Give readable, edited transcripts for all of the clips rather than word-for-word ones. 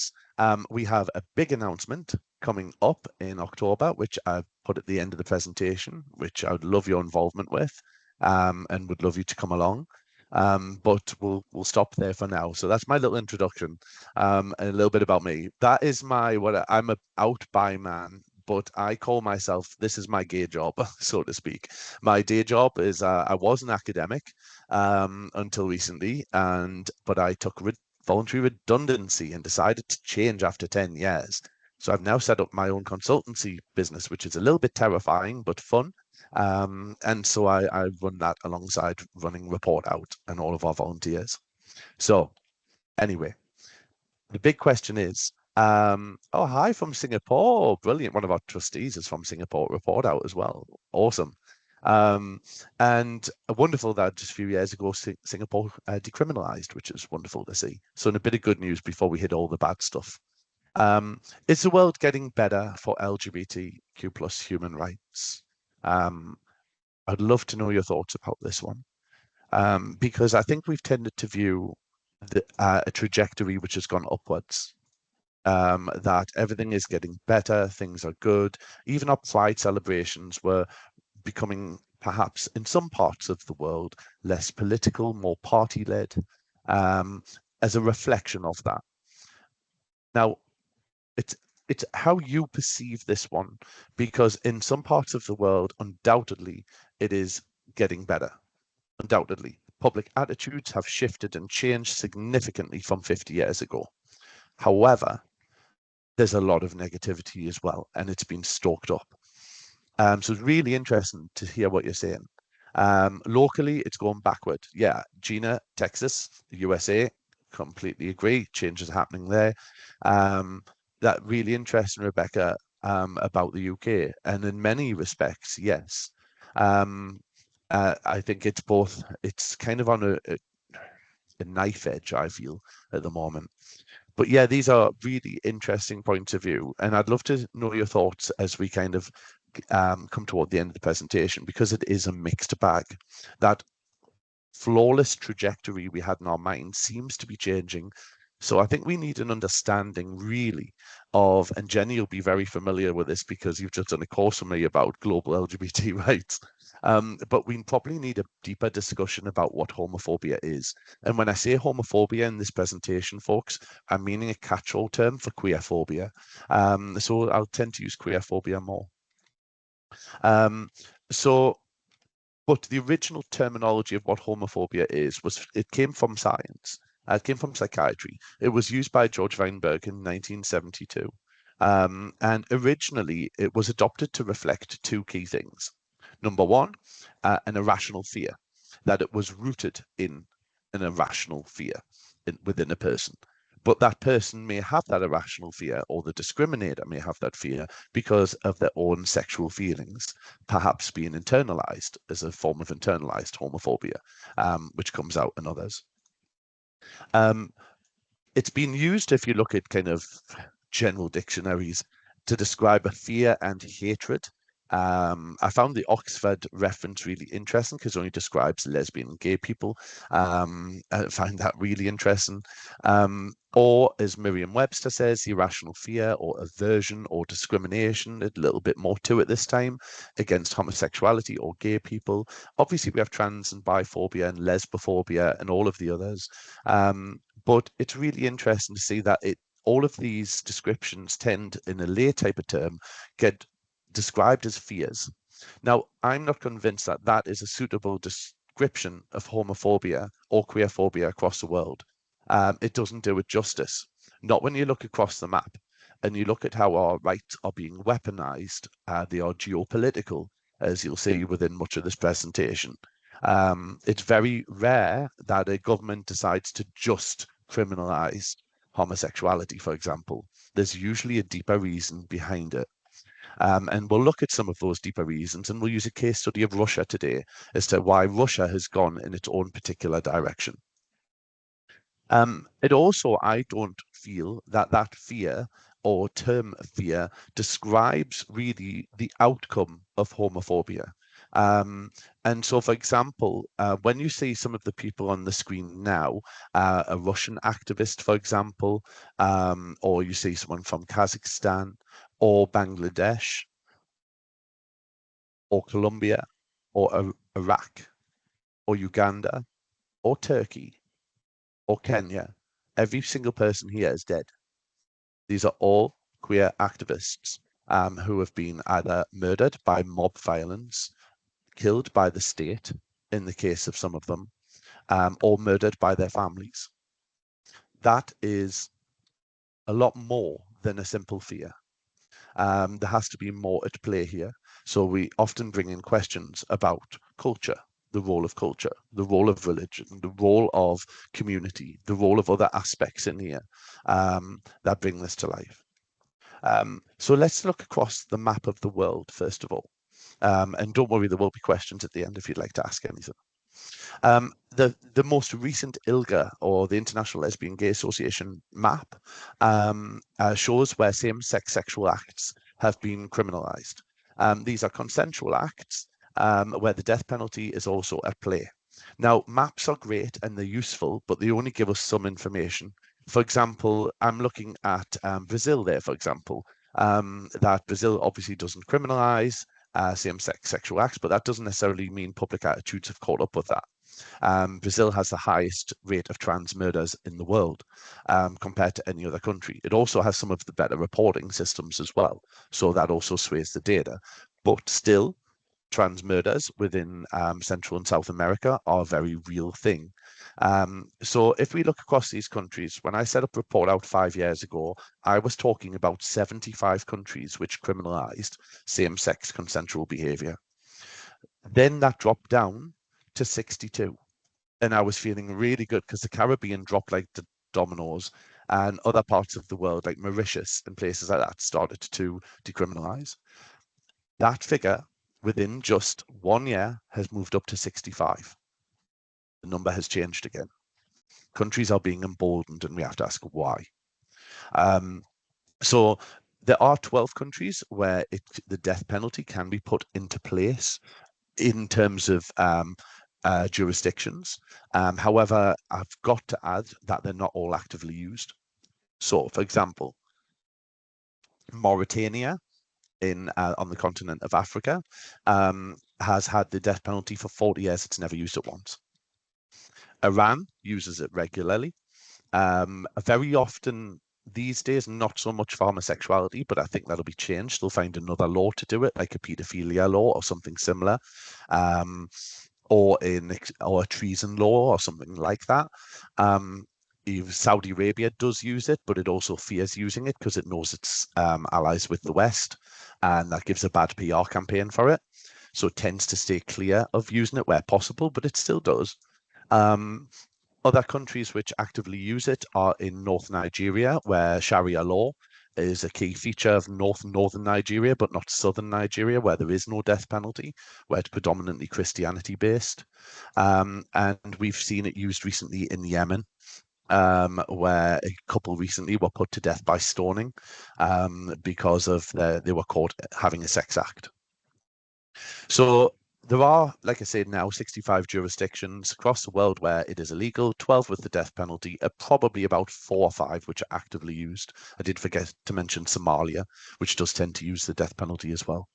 rights. We have a big announcement coming up in October, which I've put at the end of the presentation, which I would love your involvement with, and would love you to come along. But we'll stop there for now. So that's my little introduction, and a little bit about me. That is I'm a out by man, but I call myself, this is my gay job, so to speak. My day job is I was an academic until recently, but I took voluntary redundancy and decided to change after 10 years. So I've now set up my own consultancy business, which is a little bit terrifying but fun. And so I run that alongside running Report Out and all of our volunteers. So anyway, the big question is, oh, hi from Singapore. Brilliant. One of our trustees is from Singapore. Report Out as well. Awesome. And wonderful that just a few years ago, Singapore decriminalized, which is wonderful to see. So in a bit of good news before we hit all the bad stuff. Is the world getting better for LGBTQ plus human rights? I'd love to know your thoughts about this one, because I think we've tended to view a trajectory which has gone upwards, that everything is getting better, things are good. Even our Pride celebrations were becoming, perhaps in some parts of the world, less political, more party-led, as a reflection of that. Now, it's how you perceive this one, because in some parts of the world, undoubtedly, it is getting better. Undoubtedly, public attitudes have shifted and changed significantly from 50 years ago. However, there's a lot of negativity as well, and it's been stoked up. So it's really interesting to hear what you're saying. Locally, it's going backward. Yeah, Gina, Texas, USA, completely agree. Changes happening there. That really interesting, Rebecca, about the UK. And in many respects, yes. I think it's kind of on a knife edge, I feel, at the moment. But yeah, these are really interesting points of view. And I'd love to know your thoughts as we kind of come toward the end of the presentation, because it is a mixed bag. That flawless trajectory we had in our mind seems to be changing. So I think we need an understanding really of, and Jenny, you'll be very familiar with this because you've just done a course with me about global LGBT rights. But we probably need a deeper discussion about what homophobia is. And when I say homophobia in this presentation, folks, I'm meaning a catch-all term for queerphobia. So I'll tend to use queerphobia more. But the original terminology of what homophobia is it came from science. It came from psychiatry. It was used by George Weinberg in 1972. And originally, it was adopted to reflect two key things. Number one, an irrational fear, that it was rooted in an irrational fear within a person. But that person may have that irrational fear, or the discriminator may have that fear because of their own sexual feelings, perhaps being internalized as a form of internalized homophobia, which comes out in others. It's been used, if you look at kind of general dictionaries, to describe a fear and hatred. I found the Oxford reference really interesting because it only describes lesbian and gay people. I find that really interesting. Or, as Merriam-Webster says, irrational fear or aversion or discrimination, a little bit more to it this time, against homosexuality or gay people. Obviously, we have trans and biphobia and lesbophobia and all of the others. But it's really interesting to see that all of these descriptions tend, in a lay type of term, get described as fears. Now, I'm not convinced that that is a suitable description of homophobia or queerphobia across the world. It doesn't do it justice. Not when you look across the map and you look at how our rights are being weaponized. They are geopolitical, as you'll see within much of this presentation. It's very rare that a government decides to just criminalize homosexuality, for example. There's usually a deeper reason behind it. And we'll look at some of those deeper reasons, and we'll use a case study of Russia today as to why Russia has gone in its own particular direction. It also, I don't feel that fear or term fear describes really the outcome of homophobia. And so, for example, when you see some of the people on the screen now, a Russian activist, for example, or you see someone from Kazakhstan or Bangladesh or Colombia or Iraq or Uganda or Turkey or Kenya, every single person here is dead. These are all queer activists who have been either murdered by mob violence, killed by the state, in the case of some of them, or murdered by their families. That is a lot more than a simple fear. There has to be more at play here. So we often bring in questions about culture, the role of culture, the role of religion, the role of community, the role of other aspects in here that bring this to life. So let's look across the map of the world, first of all. And don't worry, there will be questions at the end if you'd like to ask anything. The most recent ILGA, or the International Lesbian Gay Association map, shows where same-sex sexual acts have been criminalized. These are consensual acts where the death penalty is also at play. Now, maps are great and they're useful, but they only give us some information. For example, I'm looking at Brazil there, for example, that Brazil obviously doesn't criminalize same-sex sexual acts, but that doesn't necessarily mean public attitudes have caught up with that. Brazil has the highest rate of trans murders in the world compared to any other country. It also has some of the better reporting systems as well, so that also sways the data. But still, trans murders within Central and South America are a very real thing. So if we look across these countries, when I set up Report Out 5 years ago, I was talking about 75 countries which criminalized same-sex consensual behavior. Then that dropped down to 62. And I was feeling really good because the Caribbean dropped like the dominoes, and other parts of the world, like Mauritius and places like that, started to decriminalize. That figure within just 1 year has moved up to 65. The number has changed again. Countries are being emboldened, and we have to ask why. So there are 12 countries where the death penalty can be put into place in terms of jurisdictions. However, I've got to add that they're not all actively used. So, for example, Mauritania on the continent of Africa has had the death penalty for 40 years. It's never used it once. Iran uses it regularly. Very often these days, not so much for homosexuality, but I think that'll be changed. They'll find another law to do it, like a paedophilia law or something similar, or a treason law or something like that. Saudi Arabia does use it, but it also fears using it because it knows it's allies with the West, and that gives a bad PR campaign for it. So it tends to stay clear of using it where possible, but it still does. Other countries which actively use it are in North Nigeria, where Sharia law is a key feature of northern Nigeria, but not southern Nigeria, where there is no death penalty, where it's predominantly Christianity based. And we've seen it used recently in Yemen, where a couple recently were put to death by stoning because of they were caught having a sex act. So there are, like I said, now 65 jurisdictions across the world where it is illegal, 12 with the death penalty, probably about 4 or 5 which are actively used. I did forget to mention Somalia, which does tend to use the death penalty as well.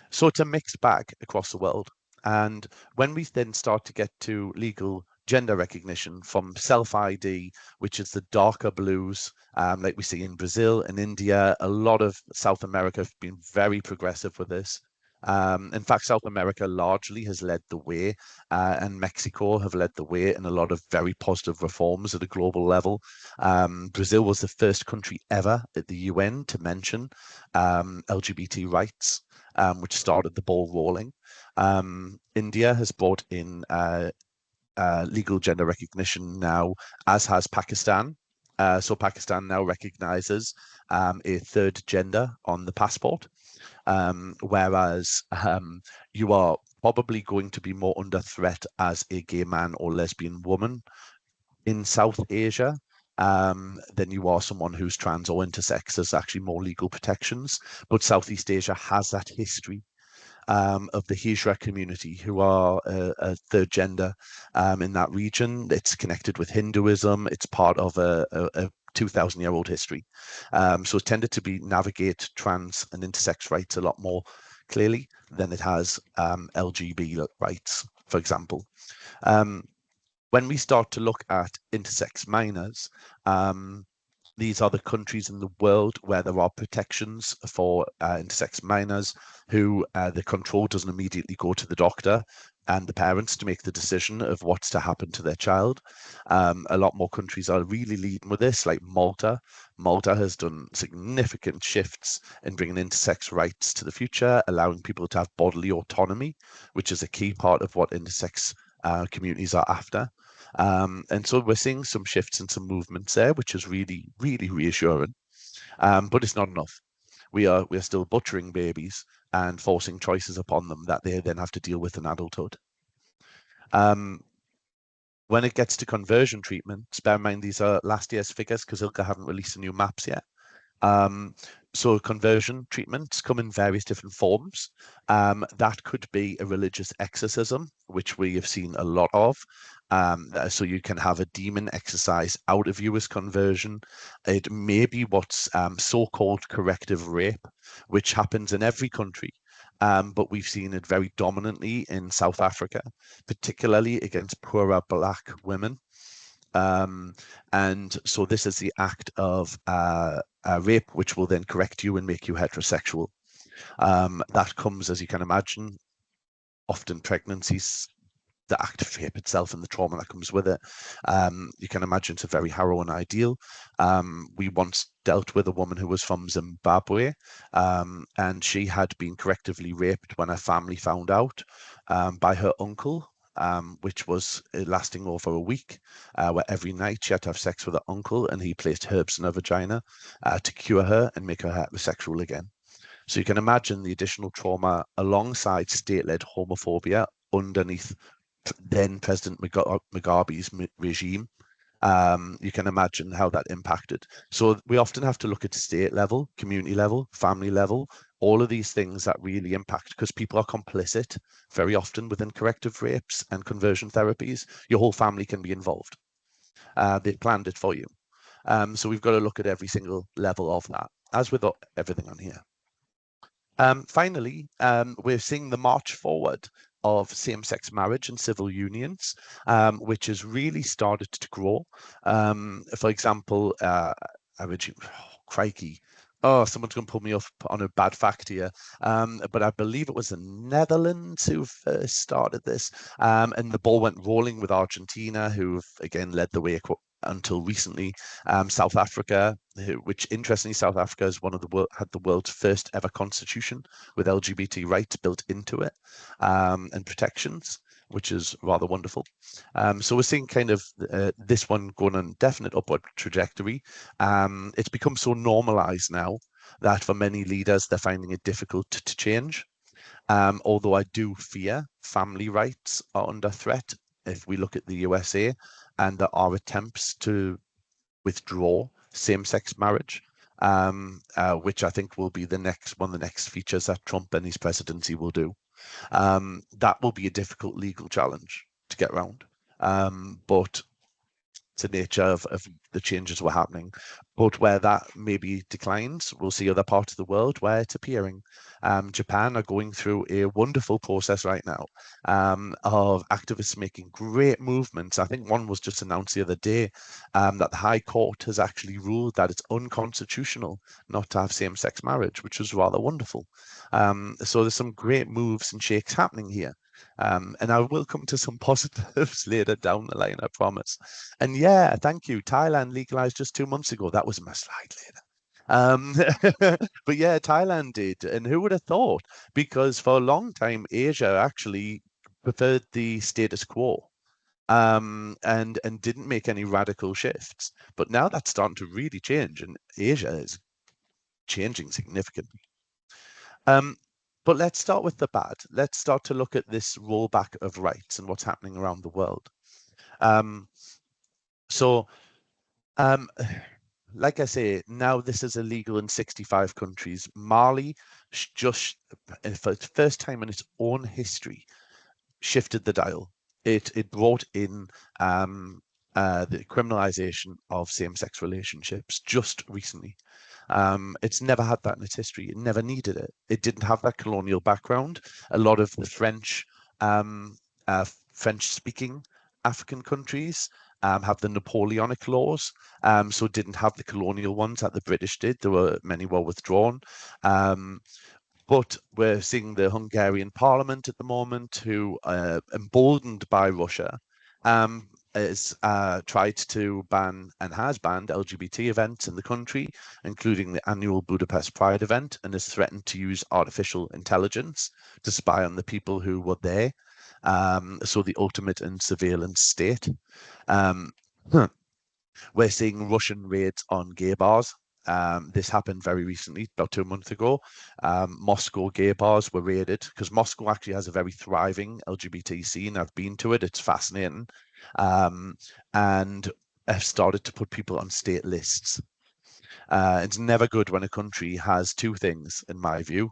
So it's a mixed bag across the world. And when we then start to get to legal gender recognition from self-ID, which is the darker blues, like we see in Brazil and India, a lot of South America have been very progressive with this. In fact, South America largely has led the way, and Mexico have led the way in a lot of very positive reforms at a global level. Brazil was the first country ever at the UN to mention LGBT rights, which started the ball rolling. India has brought in legal gender recognition now, as has Pakistan. So Pakistan now recognizes a third gender on the passport. Whereas you are probably going to be more under threat as a gay man or lesbian woman in South Asia than you are someone who's trans or intersex. There's actually more legal protections, but Southeast Asia has that history. of the Hijra community, who are a third gender in that region. It's connected with Hinduism. It's part of a 2,000-year-old history. So it tended to be navigate trans and intersex rights a lot more clearly than it has LGBT rights, for example. When we start to look at intersex minors, these are the countries in the world where there are protections for intersex minors who the control doesn't immediately go to the doctor and the parents to make the decision of what's to happen to their child. A lot more countries are really leading with this, like Malta. Malta has done significant shifts in bringing intersex rights to the future, allowing people to have bodily autonomy, which is a key part of what intersex communities are after. And so we're seeing some shifts and some movements there, which is really, really reassuring. But it's not enough. We're still butchering babies and forcing choices upon them that they then have to deal with in adulthood. When it gets to conversion treatments, bear in mind these are last year's figures because ILGA haven't released the new maps yet. So conversion treatments come in various different forms. That could be a religious exorcism, which we have seen a lot of. So you can have a demon exorcise out of you as conversion. It may be what's so-called corrective rape, which happens in every country. But we've seen it very dominantly in South Africa, particularly against poorer Black women. And so this is the act of rape, which will then correct you and make you heterosexual. That comes, as you can imagine, often pregnancies, the act of rape itself and the trauma that comes with it. You can imagine it's a very harrowing ideal. We once dealt with a woman who was from Zimbabwe, and she had been correctively raped when her family found out by her uncle, which was lasting over a week, where every night she had to have sex with her uncle, and he placed herbs in her vagina to cure her and make her heterosexual again. So you can imagine the additional trauma alongside state-led homophobia underneath then President Mugabe's regime. You can imagine how that impacted. So we often have to look at state level, community level, family level, all of these things that really impact because people are complicit very often within corrective rapes and conversion therapies. Your whole family can be involved. They planned it for you. So we've got to look at every single level of that, as with everything on here. Finally, we're seeing the march forward of same-sex marriage and civil unions, which has really started to grow. For example, crikey. Oh, someone's going to pull me up on a bad fact here. But I believe it was the Netherlands who first started this. And the ball went rolling with Argentina, who've again led the way until recently. South Africa, which interestingly, South Africa is had the world's first ever constitution with LGBT rights built into it and protections, which is rather wonderful. So we're seeing kind of this one going on definite upward trajectory. It's become so normalized now that for many leaders, they're finding it difficult to change. Although I do fear family rights are under threat if we look at the USA, and there are attempts to withdraw same-sex marriage, which I think will be one of the next features that Trump and his presidency will do. That will be a difficult legal challenge to get around. But it's the nature of the changes were happening. But where that maybe declines, we'll see other parts of the world where it's appearing. Japan are going through a wonderful process right now of activists making great movements. I think one was just announced the other day that the High Court has actually ruled that it's unconstitutional not to have same-sex marriage, which was rather wonderful. So there's some great moves and shakes happening here. And I will come to some positives later down the line, I promise. And yeah, thank you. Thailand legalized just 2 months ago. That was my slide later. But yeah, Thailand did. And who would have thought? Because for a long time, Asia actually preferred the status quo and didn't make any radical shifts. But now that's starting to really change, and Asia is changing significantly. But let's start with the bad. Let's start to look at this rollback of rights and what's happening around the world. So like I say, now this is illegal in 65 countries. Mali just, for the first time in its own history, shifted the dial. It brought in um, the criminalization of same-sex relationships just recently. It's never had that in its history. It never needed it. It didn't have that colonial background. A lot of the um, French-speaking African countries have the Napoleonic laws, so didn't have the colonial ones that the British did. There were many were withdrawn. Um, but we're seeing the Hungarian parliament at the moment, who, emboldened by Russia, has tried to ban and has banned LGBT events in the country, including the annual Budapest Pride event, and has threatened to use artificial intelligence to spy on the people who were there. So the ultimate in surveillance state. Um, we're seeing Russian raids on gay bars. This happened very recently, about 2 months ago. Moscow gay bars were raided because Moscow actually has a very thriving LGBT scene. I've been to it; it's fascinating, um, and have started to put people on state lists. It's never good when a country has two things, in my view,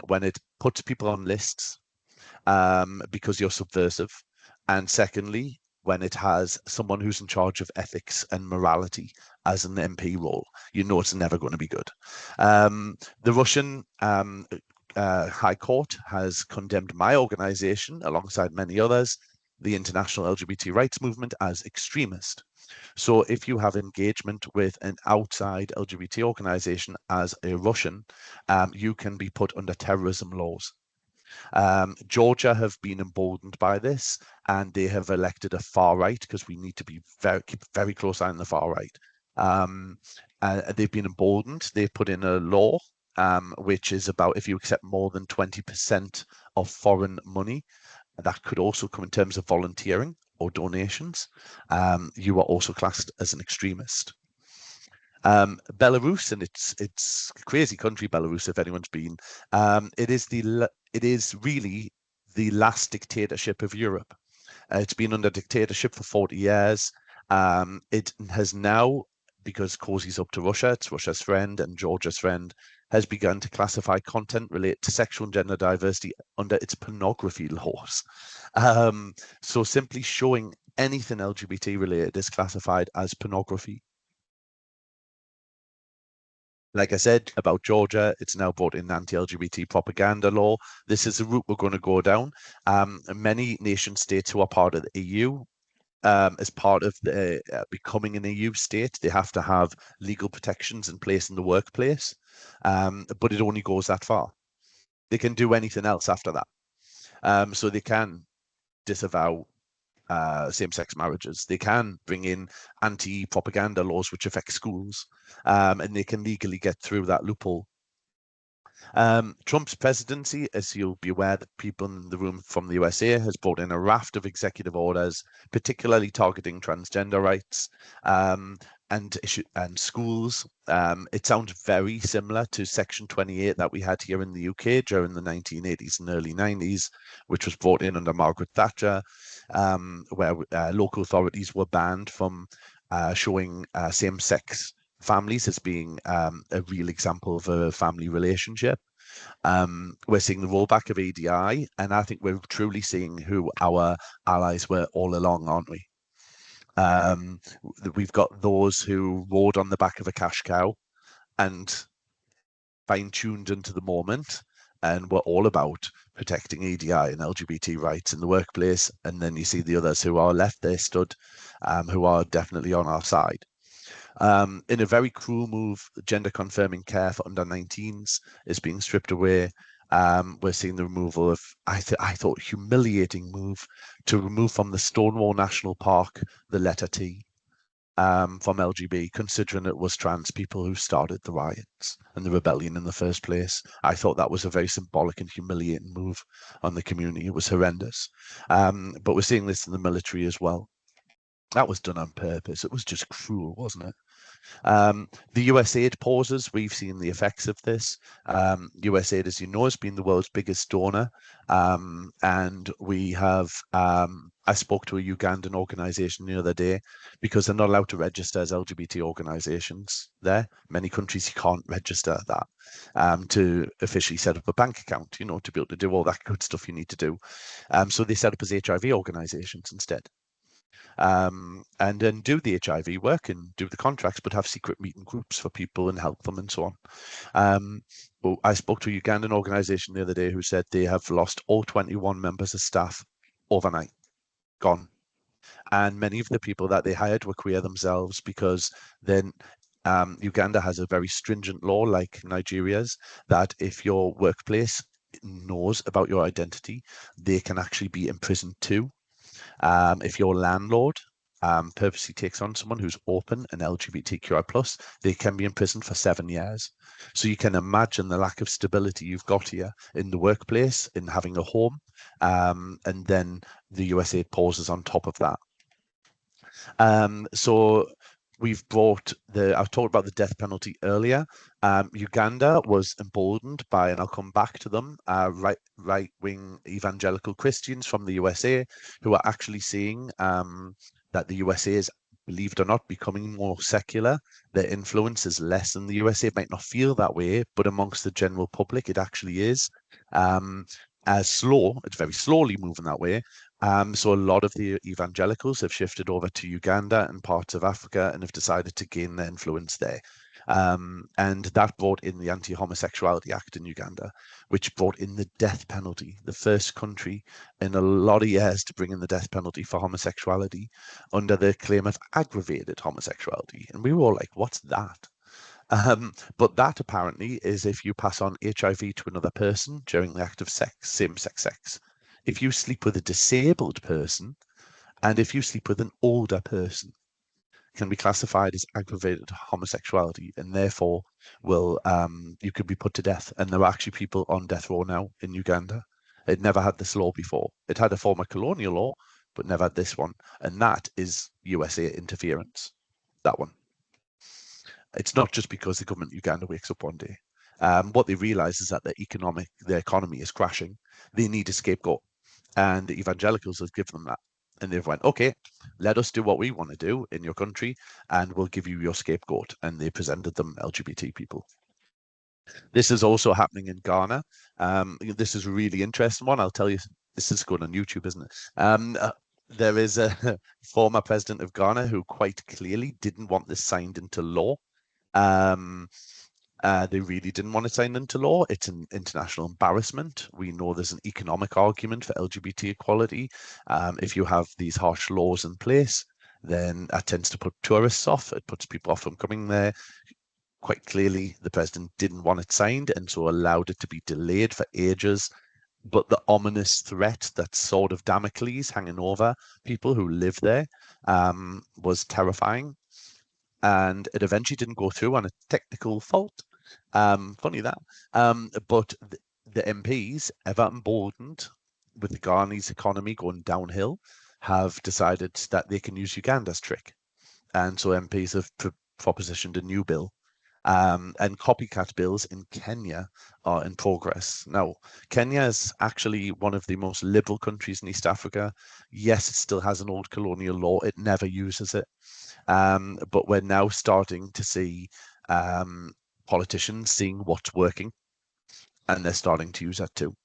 when it puts people on lists because you're subversive. And secondly, when it has someone who's in charge of ethics and morality as an MP role, you know it's never going to be good. The Russian High Court has condemned my organization, alongside many others, the International LGBT Rights Movement, as extremist. So if you have engagement with an outside LGBT organization as a Russian, you can be put under terrorism laws. Georgia have been emboldened by this, and they have elected a far right, because we need to be keep very close eye on the far right. Um, they've been emboldened. They've put in a law which is about, if you accept more than 20% of foreign money, that could also come in terms of volunteering or donations. You are also classed as an extremist. Belarus, and it's a crazy country, Belarus. If anyone's been, it is really the last dictatorship of Europe. It's been under dictatorship for 40 years. It has now, because Cozy's up to Russia, it's Russia's friend and Georgia's friend, has begun to classify content related to sexual and gender diversity under its pornography laws. So simply showing anything LGBT related is classified as pornography. Like I said about Georgia, it's now brought in anti-LGBT propaganda law. This is the route we're going to go down. Many nation states who are part of the EU, as part of becoming an EU state, they have to have legal protections in place in the workplace. But it only goes that far. They can do anything else after that. So they can disavow same-sex marriages. They can bring in anti-propaganda laws which affect schools, and they can legally get through that loophole. Trump's presidency, as you'll be aware, that people in the room from the USA, has brought in a raft of executive orders, particularly targeting transgender rights and schools. It sounds very similar to Section 28 that we had here in the UK during the 1980s and early 90s, which was brought in under Margaret Thatcher, where local authorities were banned from showing same-sex families as being a real example of a family relationship. We're seeing the rollback of ADI, and I think we're truly seeing who our allies were all along, aren't we? We've got those who rode on the back of a cash cow and fine-tuned into the moment, and we're all about protecting ADI and LGBT rights in the workplace. And then you see the others who are left there stood, who are definitely on our side. In a very cruel move, gender confirming care for under 19s is being stripped away. We're seeing the removal of, I thought, humiliating move to remove from the Stonewall National Park the letter T from LGB, considering it was trans people who started the riots and the rebellion in the first place. I thought that was a very symbolic and humiliating move on the community. It was horrendous. But we're seeing this in the military as well. That was done on purpose. It was just cruel, wasn't it? The USAID pauses, we've seen the effects of this. USAID, as you know, has been the world's biggest donor. And we have, I spoke to a Ugandan organization the other day because they're not allowed to register as LGBT organizations there. Many countries you can't register that to officially set up a bank account, to be able to do all that good stuff you need to do. So they set up as HIV organizations instead, and then do the HIV work and do the contracts, but have secret meeting groups for people and help them and so on. Well, I spoke to a Ugandan organization the other day who said they have lost all 21 members of staff overnight, gone. And many of the people that they hired were queer themselves because then Uganda has a very stringent law, like Nigeria's, that if your workplace knows about your identity, they can actually be imprisoned too. If your landlord purposely takes on someone who's open and LGBTQI plus, they can be imprisoned for 7 years. So you can imagine the lack of stability you've got here in the workplace, in having a home, and then the USA pauses on top of that. So we've brought I talked about the death penalty earlier. Uganda was emboldened by, and I'll come back to them, right-wing evangelical Christians from the USA who are actually seeing that the USA is, believe it or not, becoming more secular. Their influence is less than the USA. It might not feel that way, but amongst the general public, it actually is. It's very slowly moving that way. So a lot of the evangelicals have shifted over to Uganda and parts of Africa and have decided to gain their influence there. And that brought in the Anti-Homosexuality Act in Uganda, which brought in the death penalty, the first country in a lot of years to bring in the death penalty for homosexuality under the claim of aggravated homosexuality. And we were all like, what's that? But that apparently is if you pass on HIV to another person during the act of sex, same-sex sex. If you sleep with a disabled person, and if you sleep with an older person, can be classified as aggravated homosexuality, and therefore will you could be put to death. And there are actually people on death row now in Uganda. It never had this law before. It had a former colonial law, but never had this one. And that is USA interference. That one. It's not just because the government of Uganda wakes up one day. What they realize is that their economy is crashing. They need a scapegoat, and the evangelicals have given them that. And they've went, okay, let us do what we want to do in your country, and we'll give you your scapegoat. And they presented them LGBT people. This is also happening in Ghana. This is a really interesting one. I'll tell you, this is going on YouTube, isn't it? There is a former president of Ghana who quite clearly didn't want this signed into law. They really didn't want it signed into law. It's an international embarrassment. We know there's an economic argument for LGBT equality. If you have these harsh laws in place, then that tends to put tourists off. It puts people off from coming there. Quite clearly, the president didn't want it signed and so allowed it to be delayed for ages. But the ominous threat, that sword of Damocles hanging over people who live there, was terrifying. And it eventually didn't go through on a technical fault. Funny that. But the MPs, ever emboldened with the Ghanese economy going downhill, have decided that they can use Uganda's trick. And so MPs have propositioned a new bill. And copycat bills in Kenya are in progress. Now, Kenya is actually one of the most liberal countries in East Africa. Yes, it still has an old colonial law. It never uses it. But we're now starting to see politicians seeing what's working, and they're starting to use that too.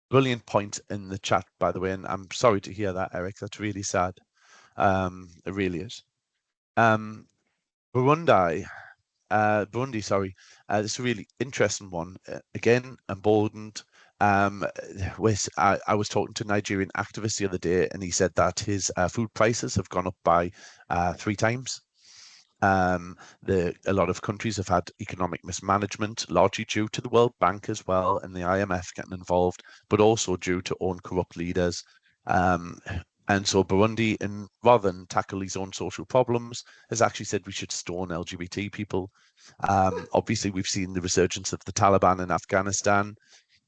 Brilliant point in the chat, by the way, and I'm sorry to hear that, Eric. That's really sad. It really is. Burundi, sorry. This is a really interesting one. Again, emboldened. I was talking to a Nigerian activist the other day, and he said that his food prices have gone up by 3 times. A lot of countries have had economic mismanagement, largely due to the World Bank as well and the IMF getting involved, but also due to own corrupt leaders. And so Burundi, rather than tackle his own social problems, has actually said we should stone LGBT people. Obviously, we've seen the resurgence of the Taliban in Afghanistan.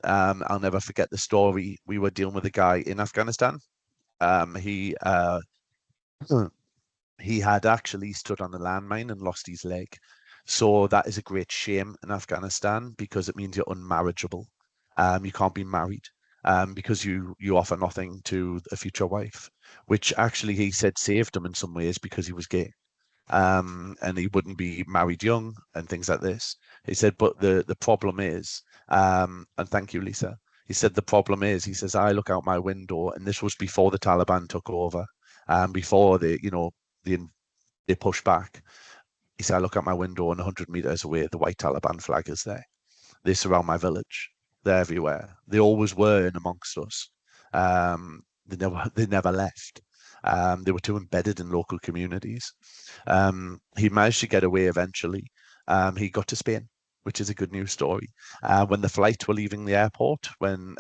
I'll never forget the story. We were dealing with a guy in Afghanistan, He had actually stood on a landmine and lost his leg. So that is a great shame in Afghanistan because it means you're unmarriageable. You can't be married because you offer nothing to a future wife, which actually he said saved him in some ways because he was gay. And he wouldn't be married young and things like this. He said, but the problem is, and thank you, Lisa. He said the problem is, he says, I look out my window, and this was before the Taliban took over, before they they pushed back. He said, I look out my window, and 100 meters away, the white Taliban flag is there. They surround my village. They're everywhere. They always were in amongst us. They never left. They were too embedded in local communities. He managed to get away eventually. He got to Spain, which is a good news story. When the flights were leaving the airport, when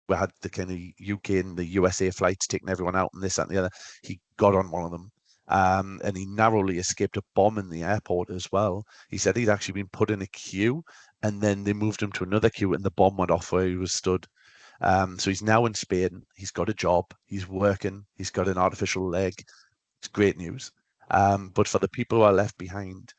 we had the kind of UK and the USA flights taking everyone out and this, that, and the other, he got on one of them. And he narrowly escaped a bomb in the airport as well. He said he'd actually been put in a queue and then they moved him to another queue and the bomb went off where he was stood. So he's now in Spain. He's got a job. He's working. He's got an artificial leg. It's great news. But for the people who are left behind,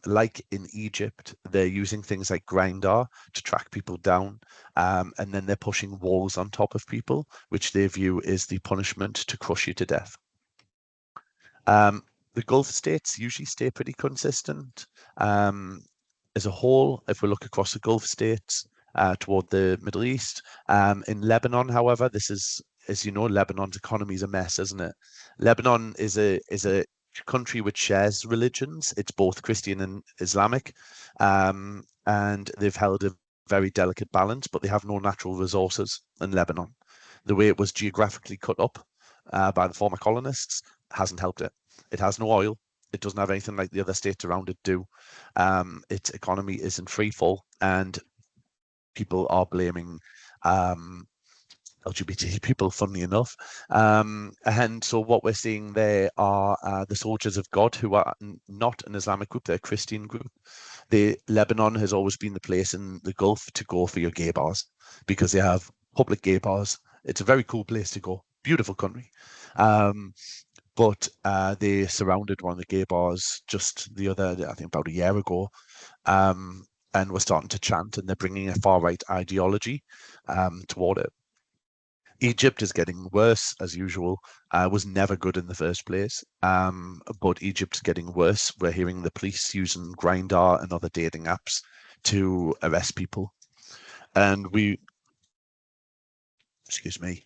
like in Egypt, they're using things like Grindr to track people down, and then they're pushing walls on top of people, which they view as the punishment to crush you to death. The Gulf states usually stay pretty consistent. As a whole, if we look across the Gulf states toward the Middle East, in Lebanon, however, this is, as you know, Lebanon's economy is a mess, isn't it? Lebanon is a country which shares religions. It's both Christian and Islamic, and they've held a very delicate balance, but they have no natural resources in Lebanon. The way it was geographically cut up by the former colonists hasn't helped it. It has no oil. It doesn't have anything like the other states around it do. Its economy is in free fall, and people are blaming LGBT people, funnily enough. And so what we're seeing there are the Soldiers of God, who are not an Islamic group, they're a Christian group. Lebanon has always been the place in the Gulf to go for your gay bars because they have public gay bars. It's a very cool place to go. Beautiful country. But they surrounded one of the gay bars just the other, I think about a year ago, and were starting to chant, and they're bringing a far-right ideology toward it. Egypt is getting worse as usual. Was never good in the first place, but Egypt's getting worse. We're hearing the police using Grindr and other dating apps to arrest people, and excuse me,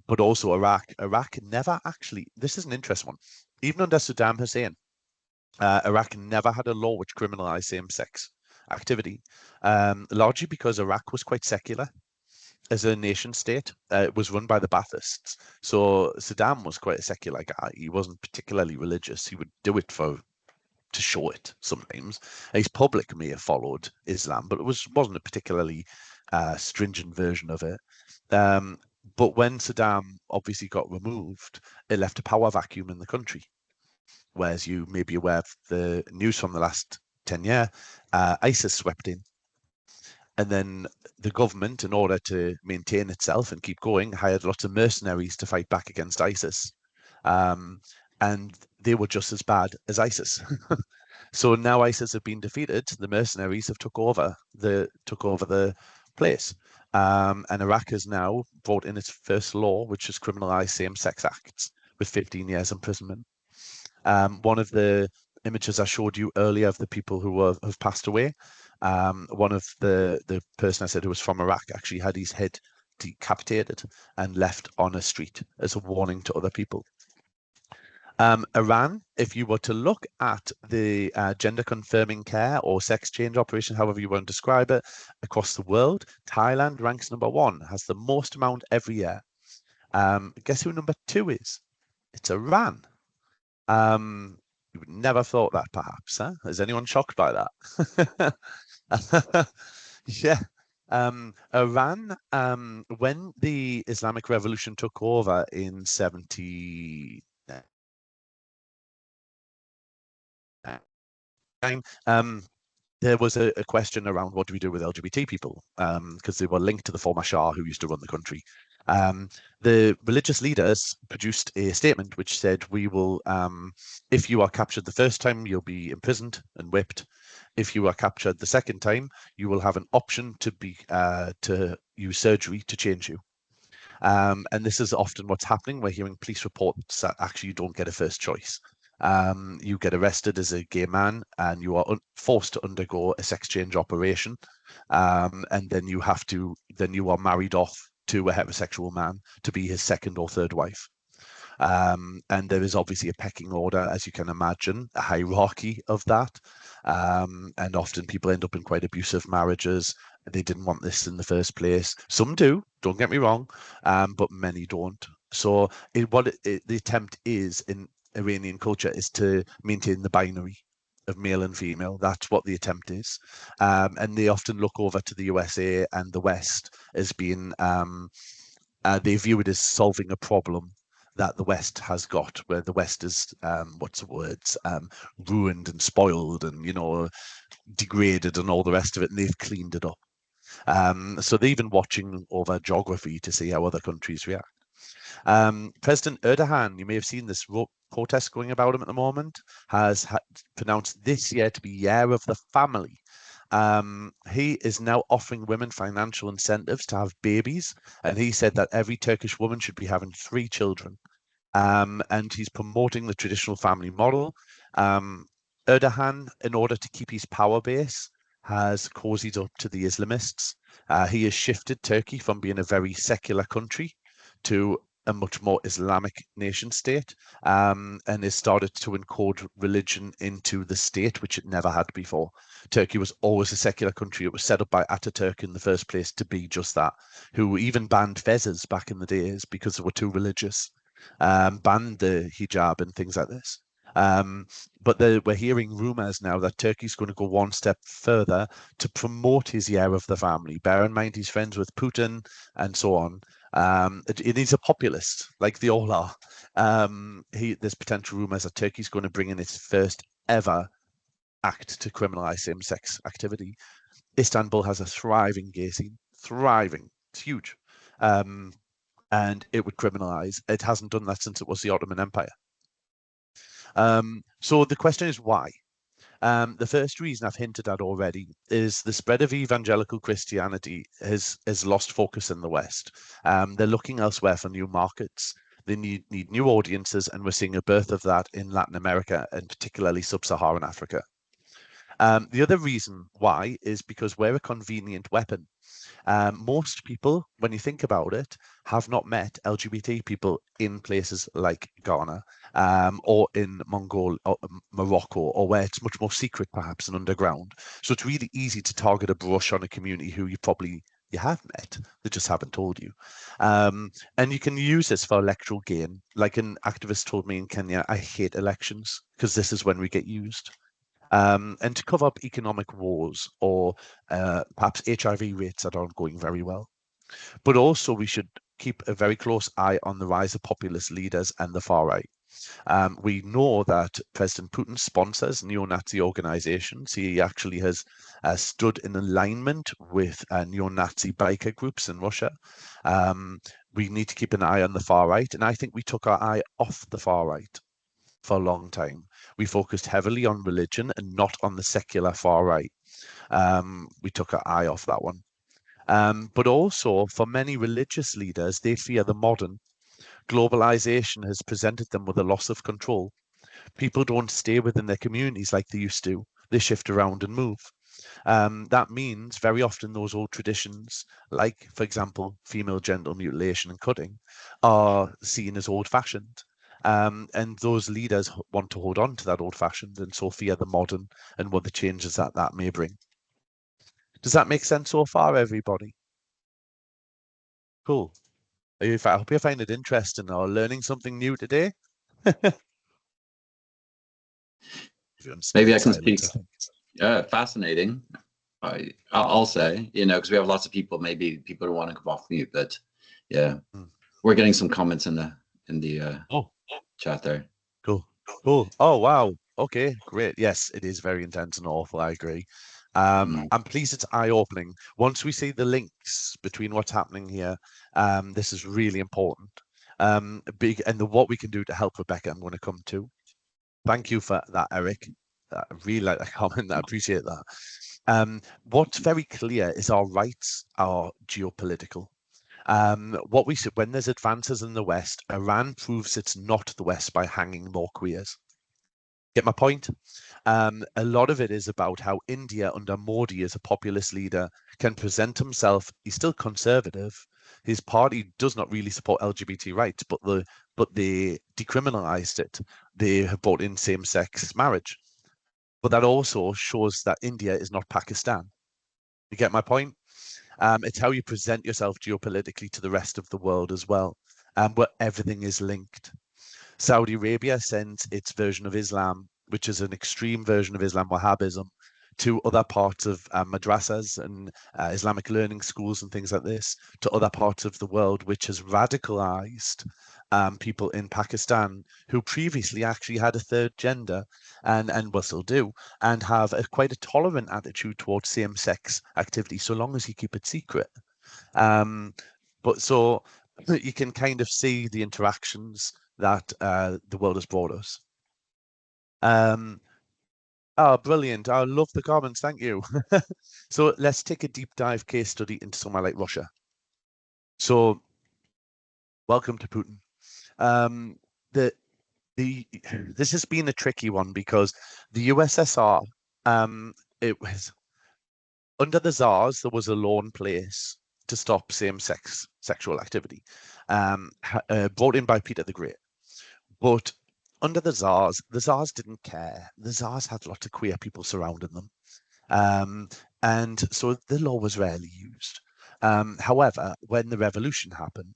but also Iraq. Iraq never actually. This is an interesting one. Even under Saddam Hussein, Iraq never had a law which criminalized same-sex activity, largely because Iraq was quite secular as a nation state. It was run by the Baathists. So Saddam was quite a secular guy. He wasn't particularly religious. He would do it to show it sometimes. His public may have followed Islam, but it wasn't a particularly stringent version of it. But when Saddam obviously got removed, it left a power vacuum in the country. Whereas you may be aware of the news from the last 10 years, ISIS swept in. And then the government, in order to maintain itself and keep going, hired lots of mercenaries to fight back against ISIS. And they were just as bad as ISIS. So now ISIS have been defeated. The mercenaries have took over the place. And Iraq has now brought in its first law, which has criminalized same-sex acts with 15 years imprisonment. One of the images I showed you earlier of the people who have passed away, one of the person I said who was from Iraq actually had his head decapitated and left on a street as a warning to other people. Iran, if you were to look at the gender confirming care or sex change operation, however you want to describe it, across the world, Thailand ranks number 1, has the most amount every year. Guess who number 2 is? It's Iran. You would never thought that, perhaps, huh? Is anyone shocked by that? Yeah. Iran, when the Islamic Revolution took over in 70, there was a question around what do we do with LGBT people, because they were linked to the former Shah who used to run the country. The religious leaders produced a statement which said, "We will, if you are captured the first time, you'll be imprisoned and whipped. If you are captured the second time, you will have an option to use surgery to change you." And this is often what's happening. We're hearing police reports that actually you don't get a first choice. You get arrested as a gay man and you are forced to undergo a sex change operation. And then you are married off to a heterosexual man to be his second or third wife. And there is obviously a pecking order, as you can imagine, a hierarchy of that. And often people end up in quite abusive marriages. They didn't want this in the first place. Some do, don't get me wrong, but many don't. So the attempt is in Iranian culture is to maintain the binary of male and female. That's what the attempt is. And they often look over to the USA and the West as being they view it as solving a problem that the West has got, where the West is ruined and spoiled and degraded and all the rest of it, and they've cleaned it up. So they've been watching over geography to see how other countries react. President Erdogan, you may have seen this protest going about him at the moment, has pronounced this year to be Year of the Family. He is now offering women financial incentives to have babies, and he said that every Turkish woman should be having 3 children. And he's promoting the traditional family model. Erdogan, in order to keep his power base, has cozied up to the Islamists. He has shifted Turkey from being a very secular country to a much more Islamic nation state, and has started to encode religion into the state, which it never had before. Turkey was always a secular country. It was set up by Ataturk in the first place to be just that, who even banned fezzes back in the days because they were too religious, banned the hijab and things like this. But we're hearing rumors now that Turkey's going to go one step further to promote his Year of the Family. Bear in mind, he's friends with Putin and so on. And he's a populist, like they all are. There's potential rumors that Turkey's going to bring in its first ever act to criminalize same-sex activity. Istanbul has a thriving gay scene, thriving. It's huge. And it would criminalize. It hasn't done that since it was the Ottoman Empire. So the question is why? The first reason I've hinted at already is the spread of evangelical Christianity has lost focus in the West. They're looking elsewhere for new markets. They need new audiences, and we're seeing a birth of that in Latin America and particularly sub-Saharan Africa. The other reason why is because we're a convenient weapon. Most people, when you think about it, have not met LGBT people in places like Ghana, or in Morocco, or where it's much more secret, perhaps, and underground. So it's really easy to target a brush on a community who you have met, they just haven't told you. And you can use this for electoral gain. Like an activist told me in Kenya, I hate elections because this is when we get used. And to cover up economic woes or perhaps HIV rates that aren't going very well. But also, we should keep a very close eye on the rise of populist leaders and the far right. We know that President Putin sponsors neo-Nazi organizations. He actually has stood in alignment with neo-Nazi biker groups in Russia. We need to keep an eye on the far right, and I think we took our eye off the far right for a long time. We focused heavily on religion and not on the secular far right. We took our eye off that one. But also, for many religious leaders, they fear the modern. Globalization has presented them with a loss of control. People don't stay within their communities like they used to. They shift around and move. That means very often those old traditions, like, for example, female genital mutilation and cutting, are seen as old-fashioned. And those leaders want to hold on to that old-fashioned and so fear the modern and what the changes that may bring. Does that make sense so far, everybody? Cool. I hope you find it interesting or learning something new today. Maybe I can speak. Fascinating. I'll say, because we have lots of people. Maybe people don't want to come off mute, but yeah, we're getting some comments in the chat there. Cool. Oh wow. Okay, great. Yes, it is very intense and awful. I agree. I'm pleased it's eye-opening. Once we see the links between what's happening here, this is really important. Big and what we can do to help Rebecca, I'm going to come to. Thank you for that, Eric. I really like that comment. I appreciate that. What's very clear is our rights are geopolitical. What we see when there's advances in the West, Iran proves it's not the West by hanging more queers. Get my point? A lot of it is about how India under Modi as a populist leader can present himself. He's still conservative. His party does not really support LGBT rights, but they decriminalized it. They have brought in same-sex marriage. But that also shows that India is not Pakistan. You get my point? It's how you present yourself geopolitically to the rest of the world as well, where everything is linked. Saudi Arabia sends its version of Islam, which is an extreme version of Islam, Wahhabism, to other parts of madrasas and Islamic learning schools and things like this, to other parts of the world, which has radicalized people in Pakistan who previously actually had a third gender and will still do, and have quite a tolerant attitude towards same-sex activity, so long as you keep it secret. But so you can kind of see the interactions that the world has brought us. Oh, brilliant. I love the comments. Thank you. So let's take a deep dive case study into somewhere like Russia. So welcome to Putin. This has been a tricky one because the USSR, it was under the Tsars, there was a law in place to stop same-sex sexual activity, brought in by Peter the Great. But under the Tsars didn't care. The Tsars had lots of queer people surrounding them. And so the law was rarely used. However, when the revolution happened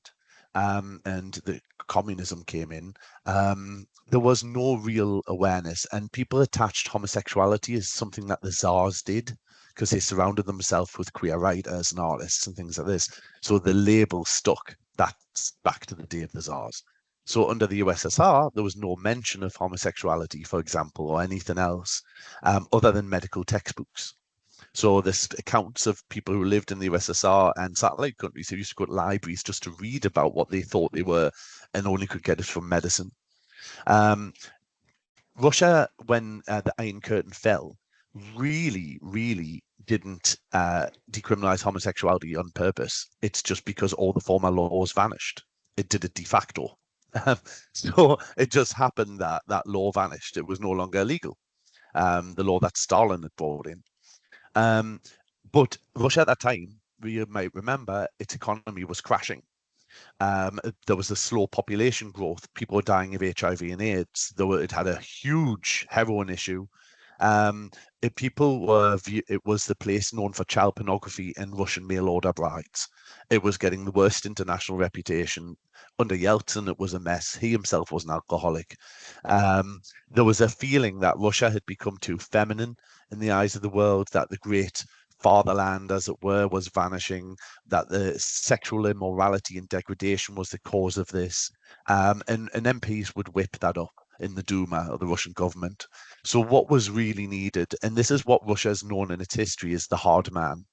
and the communism came in, there was no real awareness, and people attached homosexuality as something that the Tsars did because they surrounded themselves with queer writers and artists and things like this. So the label stuck. That's back to the day of the Tsars. So under the USSR, there was no mention of homosexuality, for example, or anything else other than medical textbooks. So there's accounts of people who lived in the USSR and satellite countries who used to go to libraries just to read about what they thought they were and only could get it from medicine. Russia, when the Iron Curtain fell, really didn't decriminalize homosexuality on purpose. It's just because all the former laws vanished. It did it de facto. So it just happened that that law vanished. It was no longer legal. The law that Stalin had brought in. But Russia at that time, you might remember, its economy was crashing. There was a slow population growth. People were dying of HIV and AIDS. It had a huge heroin issue. It was the place known for child pornography and Russian mail order brides. It was getting the worst international reputation. Under Yeltsin, it was a mess. He himself was an alcoholic. There was a feeling that Russia had become too feminine in the eyes of the world, that the great fatherland, as it were, was vanishing, that the sexual immorality and degradation was the cause of this. And MPs would whip that up in the Duma of the Russian government. So what was really needed, and this is what Russia is known in its history, is the hard man.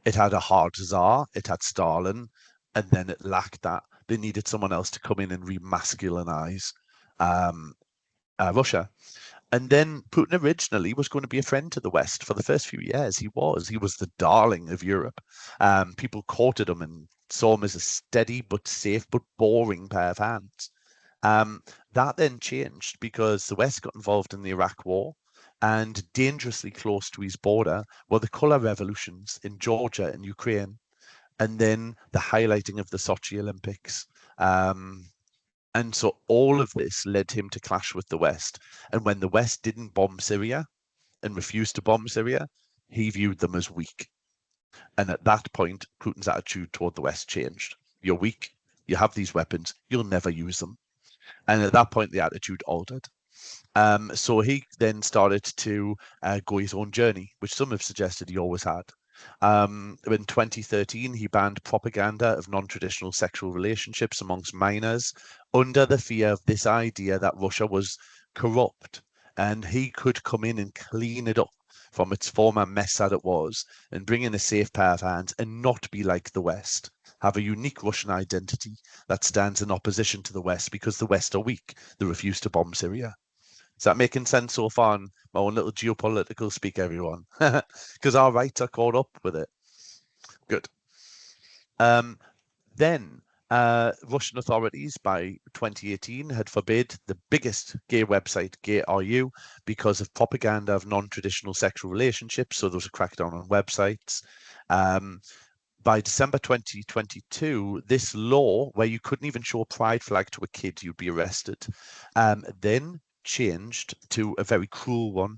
It had a hard Tsar, it had Stalin, and then it lacked that. They needed someone else to come in and remasculinize Russia. And then Putin originally was going to be a friend to the West for the first few years. He was the darling of Europe. People courted him and saw him as a steady but safe but boring pair of hands. That then changed because the West got involved in the Iraq War, and dangerously close to his border were the color revolutions in Georgia and Ukraine, and then the highlighting of the Sochi Olympics. And so all of this led him to clash with the West. And when the West didn't bomb Syria and refused to bomb Syria, he viewed them as weak. And at that point, Putin's attitude toward the West changed. You're weak. You have these weapons. You'll never use them. And at that point, the attitude altered. So he then started to go his own journey, which some have suggested he always had. In 2013, he banned propaganda of non-traditional sexual relationships amongst minors under the fear of this idea that Russia was corrupt and he could come in and clean it up. from its former mess that it was and bring in a safe pair of hands and not be like the West. Have a unique Russian identity that stands in opposition to the West because the West are weak. They refuse to bomb Syria. Is that making sense so far in my own little geopolitical speak, everyone? Because our rights are caught up with it. Good. Then Russian authorities by 2018 had forbid the biggest gay website, Gay Are You, because of propaganda of non-traditional sexual relationships. So there was a crackdown on websites. By December 2022, this law, where you couldn't even show a pride flag to a kid, you'd be arrested, then changed to a very cruel one.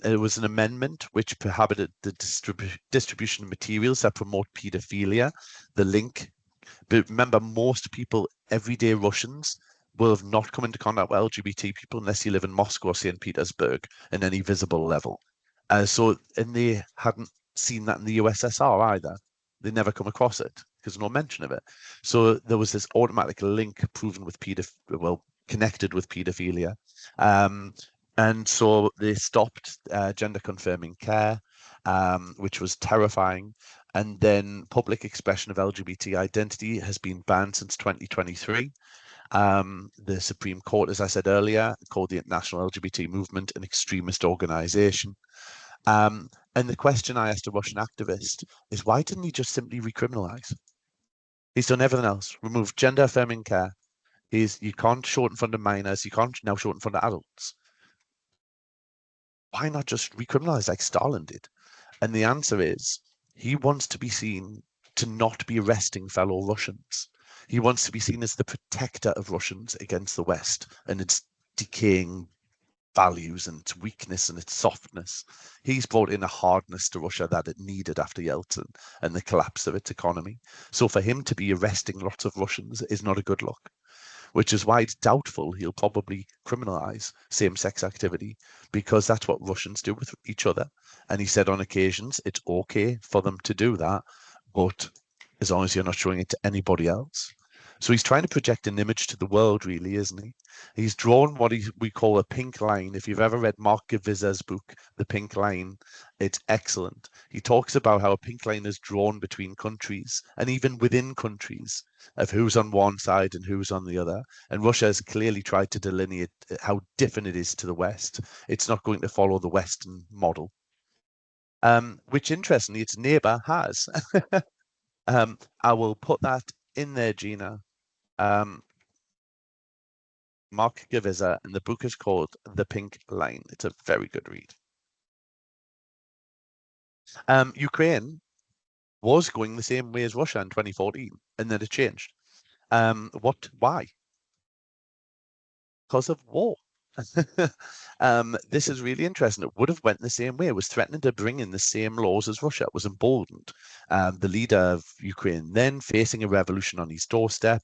It was an amendment which prohibited the distribution of materials that promote paedophilia. The link, but remember, most people, everyday Russians, will have not come into contact with LGBT people unless you live in Moscow or St. Petersburg in any visible level. And they hadn't seen that in the USSR either. They never come across it because no mention of it. So there was this automatic link proven with connected with paedophilia. And so they stopped gender confirming care, which was terrifying. And then public expression of LGBT identity has been banned since 2023. The Supreme Court, as I said earlier, called the International LGBT Movement an extremist organization. And the question I asked a Russian activist is, why didn't he just simply recriminalize? He's done everything else, removed gender affirming care. You can't show it in front of minors, you can't now show it in front of adults. Why not just recriminalize like Stalin did? And the answer is he wants to be seen to not be arresting fellow Russians. He wants to be seen as the protector of Russians against the West and its decaying values and its weakness and its softness. He's brought in a hardness to Russia that it needed after Yeltsin and the collapse of its economy. So for him to be arresting lots of Russians is not a good look, which is why it's doubtful he'll probably criminalize same-sex activity, because that's what Russians do with each other. And he said on occasions it's okay for them to do that, but as long as you're not showing it to anybody else. So he's trying to project an image to the world, really, isn't he? He's drawn what we call a pink line. If you've ever read Mark Gewiser's book, The Pink Line, it's excellent. He talks about how a pink line is drawn between countries and even within countries of who's on one side and who's on the other. And Russia has clearly tried to delineate how different it is to the West. It's not going to follow the Western model, which interestingly its neighbor has. I will put that in there, Gina. Mark Gewiser, and the book is called The Pink Line. It's a very good read. Ukraine was going the same way as Russia in 2014, and then it changed. Why? Because of war. This is really interesting. It would have went the same way. It was threatening to bring in the same laws as Russia. It was emboldened. The leader of Ukraine, then facing a revolution on his doorstep,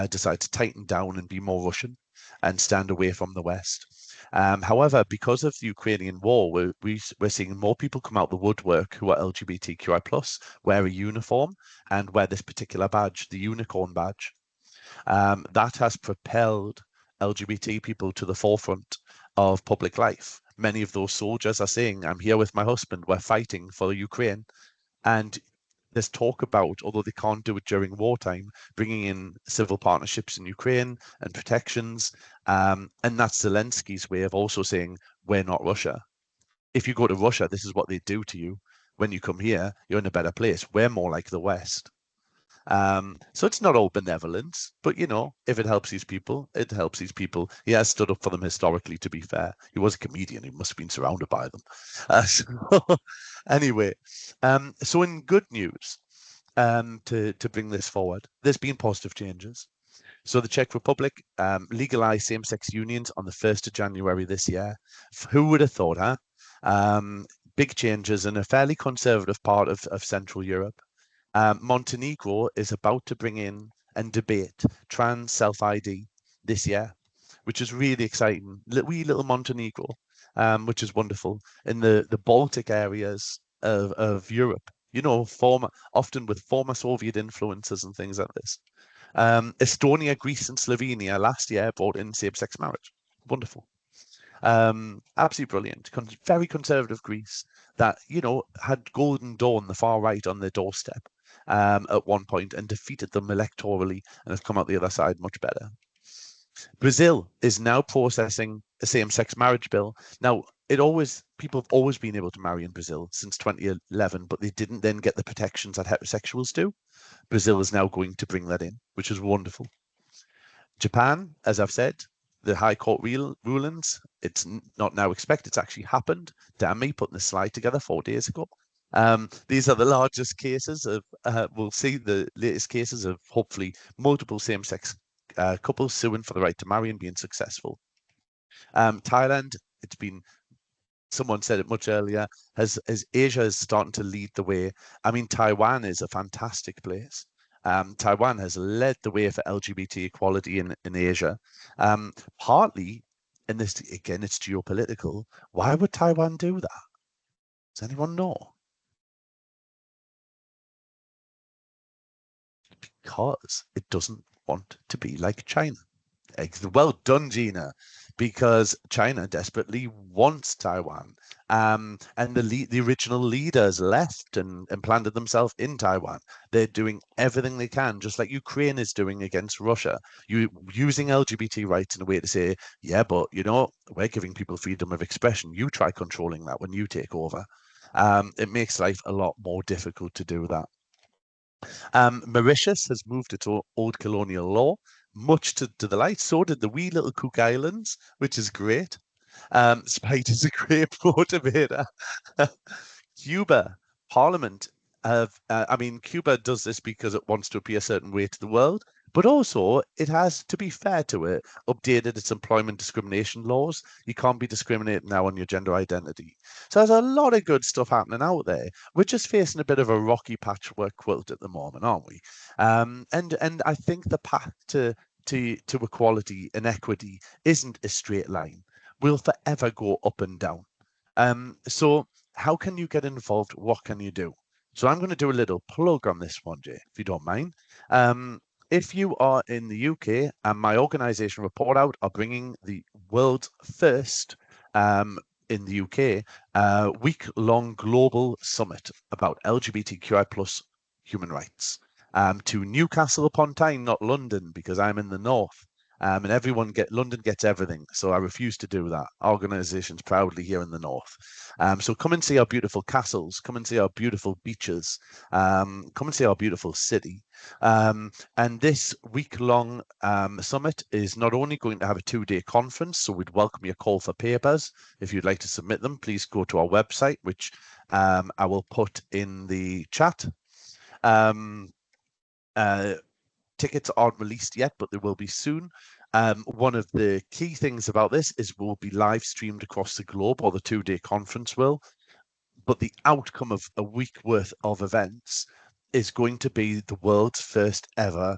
decided to tighten down and be more Russian and stand away from the West. However, because of the Ukrainian war, we're seeing more people come out the woodwork who are LGBTQI+, wear a uniform and wear this particular badge, the unicorn badge. That has propelled LGBT people to the forefront of public life. Many of those soldiers are saying, I'm here with my husband, we're fighting for Ukraine. And there's talk about, although they can't do it during wartime, bringing in civil partnerships in Ukraine and protections. And that's Zelensky's way of also saying, we're not Russia. If you go to Russia, this is what they do to you. When you come here, you're in a better place. We're more like the West. So it's not all benevolence, but if it helps these people, it helps these people. He has stood up for them historically, to be fair. He was a comedian. He must have been surrounded by them. Anyway, so in good news, to bring this forward, there's been positive changes. So the Czech Republic legalized same-sex unions on the 1st of January this year. Who would have thought, huh? Big changes in a fairly conservative part of Central Europe. Montenegro is about to bring in and debate trans self-ID this year, which is really exciting. Wee little Montenegro, which is wonderful, in the Baltic areas of Europe, often with former Soviet influences and things like this. Estonia, Greece, and Slovenia last year brought in same-sex marriage. Wonderful. Absolutely brilliant. Very conservative Greece that, had Golden Dawn, the far right, on their doorstep at one point and defeated them electorally and have come out the other side much better. Brazil is now processing a same-sex marriage bill. Now, people have always been able to marry in Brazil since 2011, but they didn't then get the protections that heterosexuals do. Brazil is now going to bring that in, which is wonderful. Japan, as I've said, the High Court rulings, it's not now expected, it's actually happened. Damn me, putting the slide together 4 days ago. These are the largest cases of, we'll see the latest cases of hopefully multiple same-sex couples suing for the right to marry and being successful. Thailand, it's been, someone said it much earlier, as Asia is starting to lead the way. I mean, Taiwan is a fantastic place. Taiwan has led the way for LGBT equality in Asia. Partly, and this again, it's geopolitical. Why would Taiwan do that? Does anyone know? Because it doesn't want to be like China. Well done, Gina, because China desperately wants Taiwan. And the original leaders left and planted themselves in Taiwan. They're doing everything they can, just like Ukraine is doing against Russia. Using LGBT rights in a way to say, yeah, but we're giving people freedom of expression. You try controlling that when you take over. It makes life a lot more difficult to do that. Mauritius has moved its old colonial law, much to the light. So did the wee little Cook Islands, which is great. Spite is a great motivator. Cuba, Parliament Cuba does this because it wants to appear a certain way to the world, but also it has, to be fair to it, updated its employment discrimination laws. You can't be discriminated now on your gender identity. So there's a lot of good stuff happening out there. We're just facing a bit of a rocky patchwork quilt at the moment, aren't we? And I think the path to equality and equity isn't a straight line. We'll forever go up and down. So how can you get involved? What can you do? So I'm going to do a little plug on this one, Jay, if you don't mind. If you are in the UK, and my organisation Report Out are bringing the world's first in the UK week-long global summit about LGBTQI plus human rights to Newcastle upon Tyne, not London, because I'm in the north. And London gets everything, so I refuse to do that. Organisation's proudly here in the north. So come and see our beautiful castles, come and see our beautiful beaches, come and see our beautiful city. And this week-long summit is not only going to have a 2-day conference, so we'd welcome your call for papers. If you'd like to submit them, please go to our website, which I will put in the chat. Tickets aren't released yet, but they will be soon. One of the key things about this is we'll be live streamed across the globe, or the 2-day conference will. But the outcome of a week worth of events is going to be the world's first ever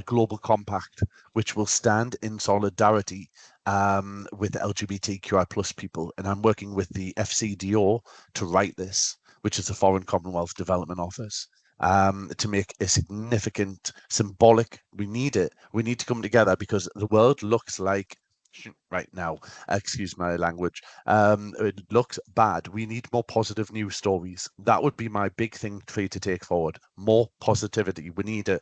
global compact, which will stand in solidarity with LGBTQI plus people. And I'm working with the FCDO to write this, which is the Foreign Commonwealth Development Office, to make a significant symbolic. We need it. We need to come together because the world looks like right now, excuse my language, it looks bad. We need more positive news stories. That would be my big thing for you to take forward. More positivity. We need it.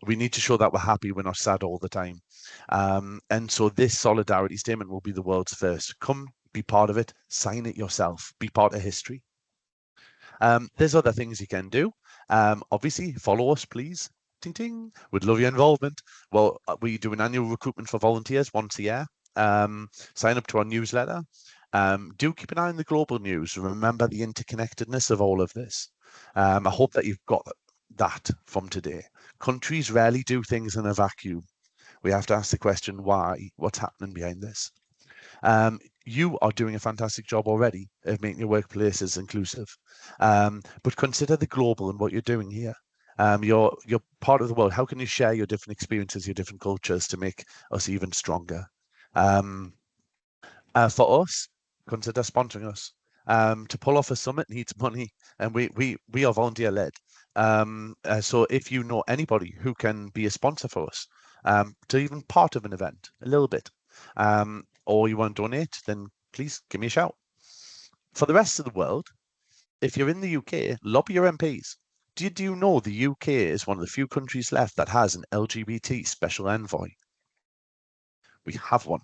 We need to show that we're happy, we're not sad all the time. And so this solidarity statement will be the world's first. Come be part of it, sign it yourself, be part of history. There's other things you can do. Obviously, follow us, please. Ting ting. We'd love your involvement. Well, we do an annual recruitment for volunteers once a year. Sign up to our newsletter. Do keep an eye on the global news. Remember the interconnectedness of all of this. I hope that you've got that from today. Countries rarely do things in a vacuum. We have to ask the question, why? What's happening behind this? You are doing a fantastic job already of making your workplaces inclusive. But consider the global and what you're doing here. You're part of the world. How can you share your different experiences, your different cultures to make us even stronger? For us, consider sponsoring us. To pull off a summit needs money, and we are volunteer led. So if you know anybody who can be a sponsor for us, to even part of an event, a little bit, or you want to donate, then please give me a shout. For the rest of the world, if you're in the UK, lobby your MPs. Did you know the UK is one of the few countries left that has an LGBT special envoy? We have one.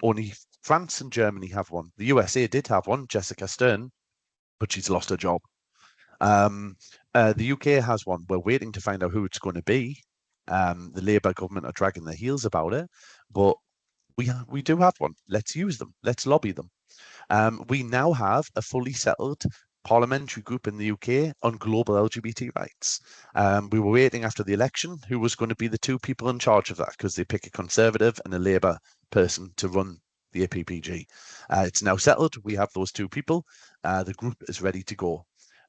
Only France and Germany have one. The USA did have one, Jessica Stern, but she's lost her job. The UK has one. We're waiting to find out who it's going to be. The Labour government are dragging their heels about it, but we do have one. Let's use them. Let's lobby them. We now have a fully settled parliamentary group in the UK on global LGBT rights. We were waiting after the election who was going to be the two people in charge of that, because they pick a Conservative and a Labour person to run the APPG. It's now settled. We have those two people. The group is ready to go.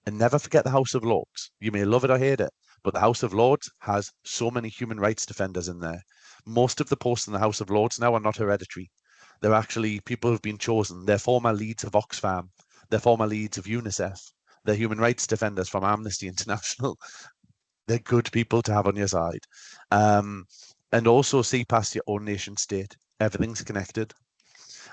And never forget the House of Lords. You may love it or hate it, but the House of Lords has so many human rights defenders in there. Most of the posts in the House of Lords now are not hereditary. They're actually people who've been chosen. They're former leads of Oxfam. They're former leads of UNICEF. They're human rights defenders from Amnesty International. They're good people to have on your side. And also see past your own nation state. Everything's connected.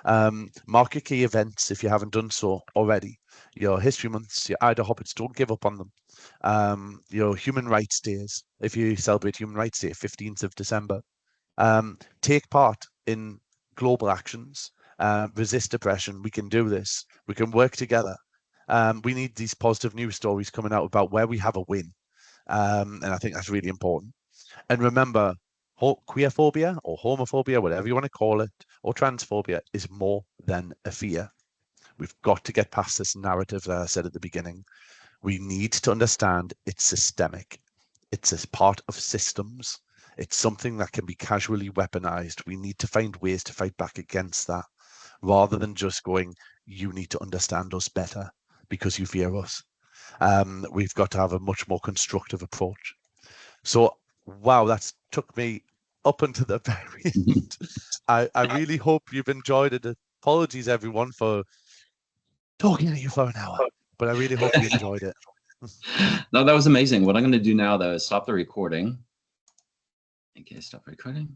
Mark your key events if you haven't done so already. Your history months, your Ida Hobbits, don't give up on them. Your human rights days, if you celebrate Human Rights Day, 15th of December. Take part in global actions. Resist oppression. We can do this. We can work together. We need these positive news stories coming out about where we have a win. And I think that's really important. And remember, queerphobia or homophobia, whatever you want to call it, or transphobia is more than a fear. We've got to get past this narrative that I said at the beginning. We need to understand it's systemic. It's a part of systems. It's something that can be casually weaponized. We need to find ways to fight back against that, rather than just going, you need to understand us better because you fear us. We've got to have a much more constructive approach. So, wow, that's took me up until the very end. I really hope you've enjoyed it. Apologies, everyone, for talking at you for an hour, but I really hope you enjoyed it. No, that was amazing. What I'm going to do now, though, is stop the recording. Okay, stop recording.